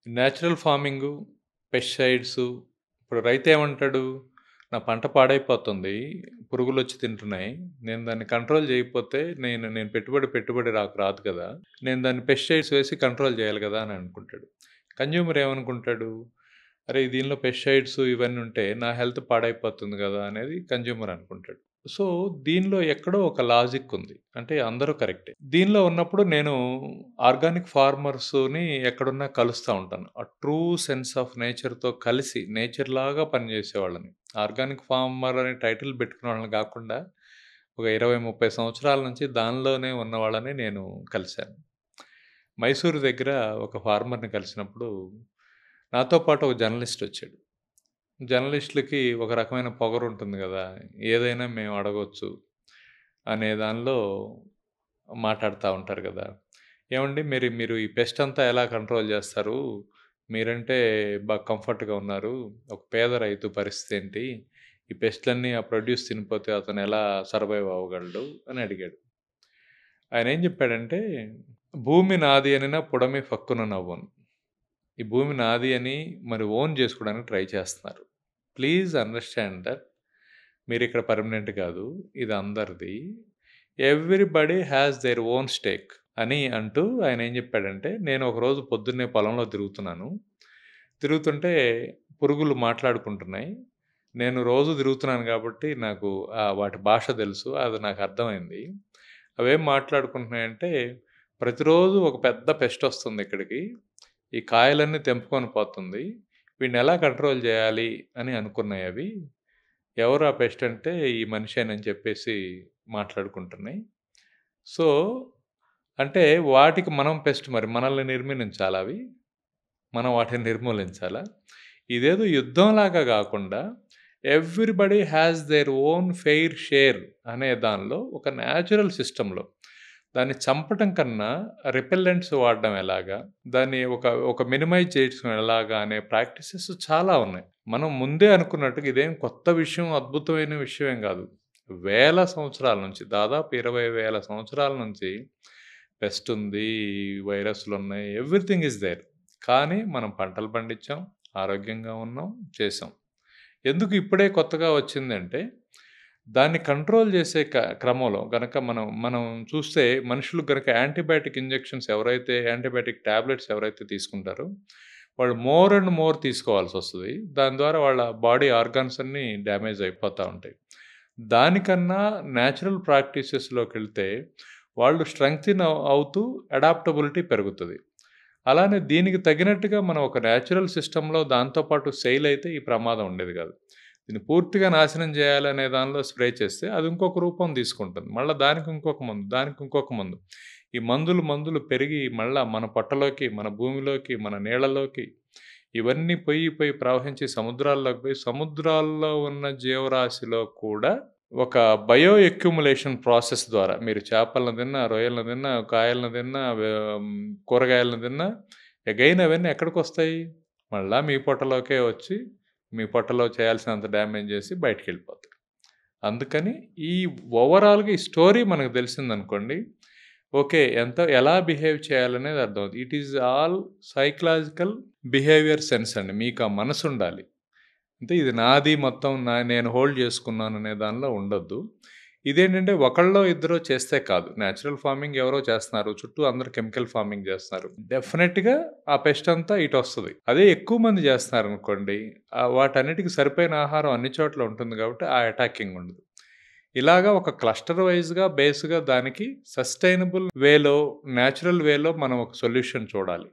Natural farming, పెస్టిసైడ్సు ఇప్పుడు రైతేమంటాడు? నా పంట పాడైపోతుంది. పురుగులొచ్చి తింటున్నాయి. నేను దాన్ని కంట్రోల్ చేయకపోతే నేను పెట్టుబడి రాదు కదా! నేను దాన్ని పెస్టిసైడ్స్ వేసి కంట్రోల్ చేయాలి కదా! అని అనుకుంటాడు. కన్జ్యూమర్ ఏమనుకుంటాడు? అరే! దీనిలో పెస్టిసైడ్స్ ఇవన్నీ ఉంటే నా హెల్త్ పాడైపోతుంది కదా! అనేది కన్జ్యూమర్ అనుకుంటాడు. సో, దీనిలో ఎక్కడో ఒక లాజిక్ ఉంది. అంటే అందరూ కరెక్టే. దీనిలో ఉన్నప్పుడు నేను ఆర్గానిక్ ఫార్మర్స్‌ని ఎక్కడున్నా కలుస్తా ఉంటాను. ఆ ట్రూ సెన్స్ ఆఫ్ నేచర్‌తో కలిసి నేచర్‌లాగా పనిచేసేవాళ్ళని. ఆర్గానిక్ ఫార్మర్ అనే టైటిల్ పెట్టుకున్న వాళ్ళని కాకుండా ఒక 20, 30 సంవత్సరాల నుంచి దానిలోనే ఉన్న వాళ్ళని నేను కలిసాను. మైసూరు దగ్గర ఒక ఫార్మర్‌ని కలిసినప్పుడు నాతో పాటు ఒక జర్నలిస్ట్ వచ్చాడు. జర్నలిస్ట్‌లకి ఒక రకమైన పొగరుంటుంది గదా! ఏదైనా మేము అడగొచ్చు అనే దానిలో మాట్లాడుతా ఉంటారు గదా! ఏవండీ మీరు మీరు ఈ పెస్ట్ అంతా ఎలా కంట్రోల్ జేస్తారు? మీరంటే బాగా కంఫర్ట్‌గా ఉన్నారు. ఒక పేద రైతు పరిస్థితేంటి? ఈ పెస్ట్‌లన్నీ ఆ ప్రొడ్యూస్ తినిపోతే అతను ఎలా సర్వైవ్ అవ్వగలడు? అని అడిగాడు. ఆయనేం జెప్పాడంటే, "భూమి నాది అనిన పుడమి ఫక్కున నవ్వును." ఈ భూమి నాది అని మరి ఓన్ జేసుకోవడానికి ట్రై చేస్తున్నారు. ప్లీజ్ అండర్‌స్టాండ్ దట్ మీరిక్కడ పర్మనెంట్ కాదు. ఇది అందరిది. Everybody has their own stake అని అంటూ ఆయనేం జెప్పాడంటే, నేను ఒకరోజు పొద్దున్నే పొలంలో తిరుగుతున్నాను. తిరుగుతుంటే పురుగులు మాట్లాడుకుంటున్నాయి. నేను రోజు తిరుగుతున్నాను గాబట్టి నాకు వాటి భాష తెలుసు. అది నాకు అర్థమైంది. అవేం మాట్లాడుకుంటున్నాయంటే, ప్రతిరోజు ఒక పెద్ద పెస్టొస్తుంది ఇక్కడికి. ఈ కాయలన్నీ తెంపుకొని పోతుంది. వీడినెలా కంట్రోల్ జేయాలి అని అనుకున్నాయవి. ఎవరు ఆ పెస్ట్ అంటే ఈ మనిషేనని చెప్పేసి మాట్లాడుకుంటున్నాయి. సో, అంటే వాటికి మనం పెస్ట్ మరి. మనల్ని నిర్మూలించాలా అవి? మనం వాటిని నిర్మూలించాలా? ఇదేదో యుద్ధంలాగా గాకుండా everybody has their own fair share అనే దానిలో ఒక న్యాచురల్ సిస్టమ్‌లో దాన్ని చంపటం కన్నా రిపెల్లెంట్స్ వాడడం ఎలాగా? దాన్ని ఒక మినిమైజ్ చేయడం ఎలాగా అనే ప్రాక్టీసెస్ చాలా ఉన్నాయి. మనం ముందే అనుకున్నట్టుగా ఇదేం కొత్త విషయం, అద్భుతమైన విషయం ఏం గాదు. వేల సంవత్సరాల నుంచి దాదాపు 20,000 సంవత్సరాల నుంచి పెస్ట్ ఉంది, వైరస్‌లున్నాయి. Everything is there. కానీ మనం పంటలు పండించాం, ఆరోగ్యంగా ఉన్నాం, చేసాం. ఎందుకు ఇప్పుడే కొత్తగా వచ్చిందంటే, దాన్ని కంట్రోల్ చేసే క్రమంలో గనక మనం మనం చూస్తే మనుషులు గనక యాంటీబయాటిక్ ఇంజెక్షన్స్ ఎవరైతే యాంటీబయాటిక్ టాబ్లెట్స్ ఎవరైతే తీసుకుంటారో, వాళ్ళు మోర్ అండ్ మోర్ తీసుకోవాల్సొస్తది. దాని ద్వారా వాళ్ళ బాడీ ఆర్గాన్స్ అన్నీ డ్యామేజ్ అయిపోతా ఉంటాయి. దానికన్నా నేచురల్ ప్రాక్టీసెస్‌లోకెళ్తే వాళ్ళు స్ట్రెంగ్తెన్ అవుతూ అడాప్టబిలిటీ పెరుగుతది. అలానే దీనికి తగినట్టుగా మనం ఒక నేచురల్ సిస్టమ్‌లో దాంతో పాటు సెయిల్ అయితే ఈ ప్రమాదం ఉండేది గాదు. దీన్ని పూర్తిగా నాశనం జేయాలనే దానిలో స్ప్రే చేస్తే అది ఇంకొక రూపం తీసుకుంటుంది. మళ్ళా దానికి ఇంకొక మందు, దానికి ఇంకొక మందు. ఈ మందులు పెరిగి మళ్ళా మన పొట్టలోకి, మన భూమిలోకి, మన నీళ్ళలోకి ఇవన్నీ పొయ్యి ప్రవహించి సముద్రాల్లోకి పోయి సముద్రాల్లో ఉన్న జీవరాశిలో కూడా ఒక బయో అక్యుములేషన్ ప్రాసెస్ ద్వారా మీరు చేపలను తిన్నా, రొయ్యలను తిన్నా, కాయలను తిన్నా, కూరగాయలను తిన్నా అగైన్ అవన్నీ ఎక్కడికొస్తాయి? మళ్ళా మీ పొట్టలోకే వచ్చి, మీ పొట్టలో చేయాల్సినంత డ్యామేజ్ చేసి బయటికెళ్ళిపోతాయి. అందుకని ఈ ఓవరాల్‌గా ఈ స్టోరీ మనకు తెలిసిందనుకోండి, ఓకే. ఎలా బిహేవ్ చేయాలనేది అర్థమవుతుంది. It is all psychological behaviour sense అండి. మీకు ఆ మనసుండాలి. అంటే ఇది నాది మొత్తం నేను హోల్డ్ చేసుకున్నాననే దానిలో ఉండొద్దు. ఇదేంటంటే ఒకళ్ళో ఇద్దరో చేస్తే కాదు. నేచురల్ ఫార్మింగ్ ఎవరో చేస్తున్నారు. చుట్టూ అందరూ కెమికల్ ఫార్మింగ్ చేస్తున్నారు. డెఫినిట్‌గా ఆ పెస్ట్ అంతా ఇటొస్తది. అదే ఎక్కువ మంది చేస్తున్నారనుకోండి, వాటన్నిటికి సరిపోయిన ఆహారం అన్ని చోట్ల ఉంటుంది కాబట్టి ఆ అటాకింగ్ ఉండదు. ఇలాగా ఒక క్లస్టర్ వైస్‌గా, బేస్‌గా దానికి సస్టైనబుల్ వేలో, నేచురల్ వేలో మనం ఒక సొల్యూషన్ చూడాలి.